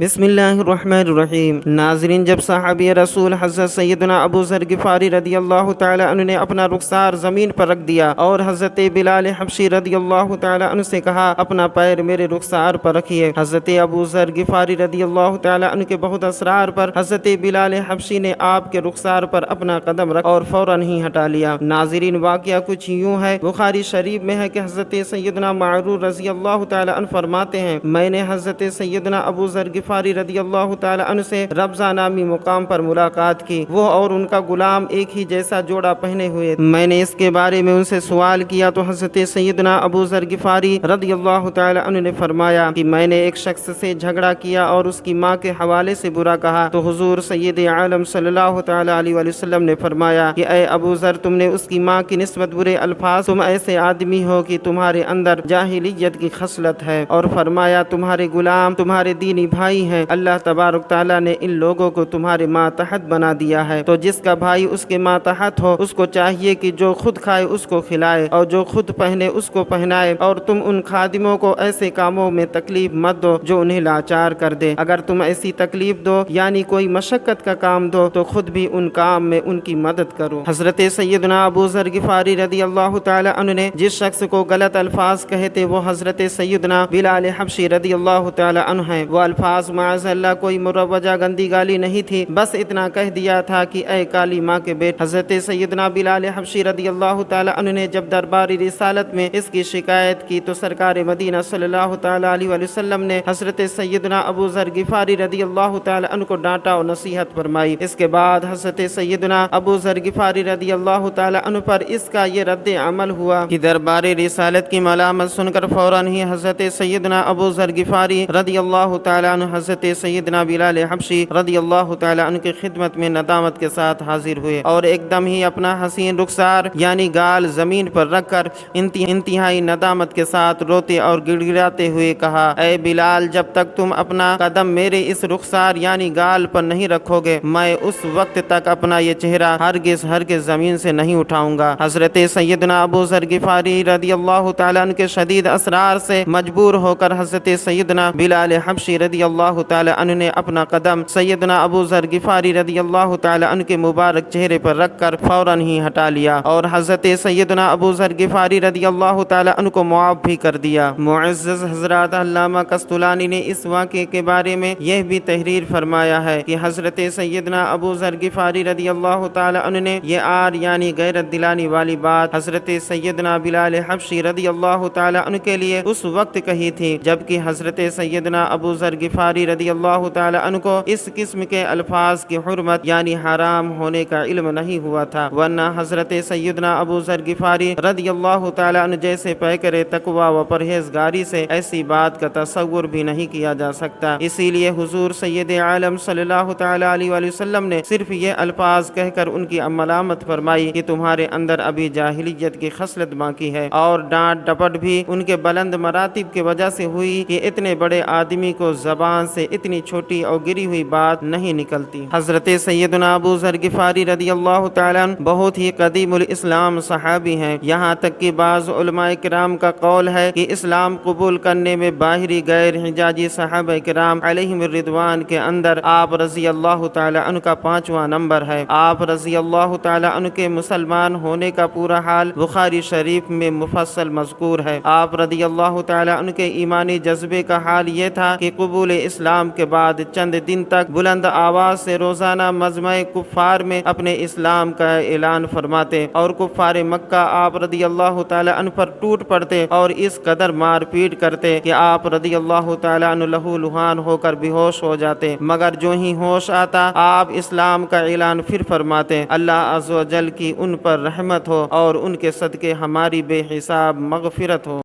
بسم اللہ الرحمن الرحیم۔ ناظرین، جب صحابی رسول حضرت سیدنا ابو ذر غفاری رضی اللہ تعالی عنہ نے اپنا رخسار زمین پر رکھ دیا اور حضرت بلال حبشی رضی اللہ تعالی عنہ سے کہا اپنا پیر میرے رخسار پر رکھیے، حضرت ابو ذر غفاری رضی اللہ تعالی عنہ کے بہت اصرار پر حضرت بلال حبشی نے آپ کے رخسار پر اپنا قدم رکھ اور فوراً ہی ہٹا لیا۔ ناظرین، واقعہ کچھ یوں ہے، بخاری شریف میں ہے کہ حضرت سیدنا معرور رضی اللہ تعالی عنہ فرماتے ہیں، میں نے حضرت سیدنا ابو ذر غفاری رضی اللہ تعالی عنہ سے ربضہ نامی مقام پر ملاقات کی۔ وہ اور ان کا غلام ایک ہی جیسا جوڑا پہنے ہوئے۔ میں نے اس کے بارے میں ان سے سوال کیا تو حضرت سیدنا ابو ذر غفاری رضی اللہ تعالی عنہ نے فرمایا کہ میں نے ایک شخص سے جھگڑا کیا اور اس کی ماں کے حوالے سے برا کہا تو حضور سید عالم صلی اللہ تعالی علیہ وسلم نے فرمایا کہ اے ابو ذر، تم نے اس کی ماں کی نسبت برے الفاظ، تم ایسے آدمی ہو کہ تمہارے اندر جاہلیت کی خصلت ہے، اور فرمایا تمہارے غلام تمہارے دینی بھائی ہیں، اللہ تبارک تعالیٰ نے ان لوگوں کو تمہارے ماتحت بنا دیا ہے، تو جس کا بھائی اس کے ماتحت ہو اس کو چاہیے کہ جو خود کھائے اس کو کھلائے اور جو خود پہنے اس کو پہنائے، اور تم ان خادموں کو ایسے کاموں میں تکلیف مت دو جو انہیں لاچار کر دے۔ اگر تم ایسی تکلیف دو یعنی کوئی مشقت کا کام دو تو خود بھی ان کام میں ان کی مدد کرو۔ حضرت سیدنا ابو ذر غفاری رضی اللہ تعالی عنہ نے جس شخص کو غلط الفاظ کہے تھے وہ حضرت سیدنا بلال حبشی رضی اللہ تعالی عنہ ہیں۔ وہ الفاظ معاذ اللہ کوئی مروجہ گندی گالی نہیں تھی، بس اتنا کہہ دیا تھا کہ اے کالی ماں کے بیٹے۔ حضرت سیدنا بلال حبشی رضی اللہ تعالی عنہ نے جب دربار رسالت میں اس کی شکایت کی تو سرکار مدینہ صلی اللہ تعالی علیہ وسلم نے حضرت سیدنا ابو ذر غفاری رضی اللہ تعالی عنہ کو ڈانٹا اور نصیحت فرمائی۔ اس کے بعد حضرت سیدنا ابو ذر غفاری رضی اللہ تعالی عنہ پر اس کا یہ رد عمل ہوا کہ دربار رسالت کی ملامت سن کر فوراً ہی حضرت سیدنا ابو ذر غفاری رضی اللہ تعالی عنہ حضرت سیدنا بلال حبشی رضی اللہ تعالی عنہ کی خدمت میں ندامت کے ساتھ حاضر ہوئے اور ایک دم ہی اپنا حسین رخسار یعنی گال زمین پر رکھ کر انتہائی ندامت کے ساتھ روتے اور گڑ گڑاتے ہوئے کہا، اے بلال، جب تک تم اپنا قدم میرے اس رخسار یعنی گال پر نہیں رکھو گے میں اس وقت تک اپنا یہ چہرہ ہرگز زمین سے نہیں اٹھاؤں گا۔ حضرت سیدنا ابو ذر غفاری رضی اللہ تعالی عنہ کے شدید اسرار سے مجبور ہو کر حضرت سیدنا بلال حبشی رضی اللہ تعالی عنہ نے اپنا قدم سیدنا ابو ذر غفاری رضی اللہ تعالی عنہ کے مبارک چہرے پر رکھ کر فوراً ہی ہٹا لیا اور حضرت سیدنا ابو ذر غفاری رضی اللہ تعالی عنہ کو معاف بھی کر دیا۔ معزز حضرات، علامہ قسطلانی نے اس واقعے کے بارے میں یہ بھی تحریر فرمایا ہے کہ حضرت سیدنا ابو ذر غفاری رضی اللہ تعالی عنہ نے یہ آر یعنی غیرت دلانے والی بات حضرت سیدنا بلال حبشی رضی اللہ تعالی عنہ کے لیے اس وقت کہی تھی جبکہ حضرت سیدنا ابو ذر غفاری رضی اللہ تعالی عنہ کو اس قسم کے الفاظ کی حرمت یعنی حرام ہونے کا علم نہیں ہوا تھا، ورنہ حضرت سیدنا ابو ذر غفاری رضی اللہ تعالی عنہ جیسے پیکر تقوی و پرہیزگاری سے ایسی بات کا تصور بھی نہیں کیا جا سکتا۔ اسی لیے حضور سید عالم صلی اللہ تعالی علیہ وسلم نے صرف یہ الفاظ کہہ کر ان کی ملامت فرمائی کہ تمہارے اندر ابھی جاہلیت کی خصلت باقی ہے، اور ڈانٹ ڈپٹ بھی ان کے بلند مراتب کی وجہ سے ہوئی کہ اتنے بڑے آدمی کو زبان سے اتنی چھوٹی اور گری ہوئی بات نہیں نکلتی۔ حضرت سیدنا ابو ذر غفاری رضی اللہ تعالیٰ عنہ بہت ہی قدیم الاسلام صحابی ہیں، یہاں تک کہ بعض علماء کرام کا قول ہے کہ اسلام قبول کرنے میں باہری غیر حجازی صحابہ کرام علیہم الرضوان کے اندر آپ رضی اللہ تعالیٰ عنہ کا 5واں نمبر ہے۔ آپ رضی اللہ تعالیٰ عنہ کے مسلمان ہونے کا پورا حال بخاری شریف میں مفصل مذکور ہے۔ آپ رضی اللہ تعالیٰ عنہ کے ایمانی جذبے کا حال یہ تھا کہ قبول اسلام کے بعد چند دن تک بلند آواز سے روزانہ مجمع کفار میں اپنے اسلام کا اعلان فرماتے اور کفار مکہ آپ رضی اللہ تعالی عنہ پر ٹوٹ پڑتے اور اس قدر مار پیٹ کرتے کہ آپ رضی اللہ تعالی عنہ لہو لہان ہو کر بے ہوش ہو جاتے، مگر جو ہی ہوش آتا آپ اسلام کا اعلان پھر فرماتے، اللہ عز و جل کی ان پر رحمت ہو اور ان کے صدقے ہماری بے حساب مغفرت ہو۔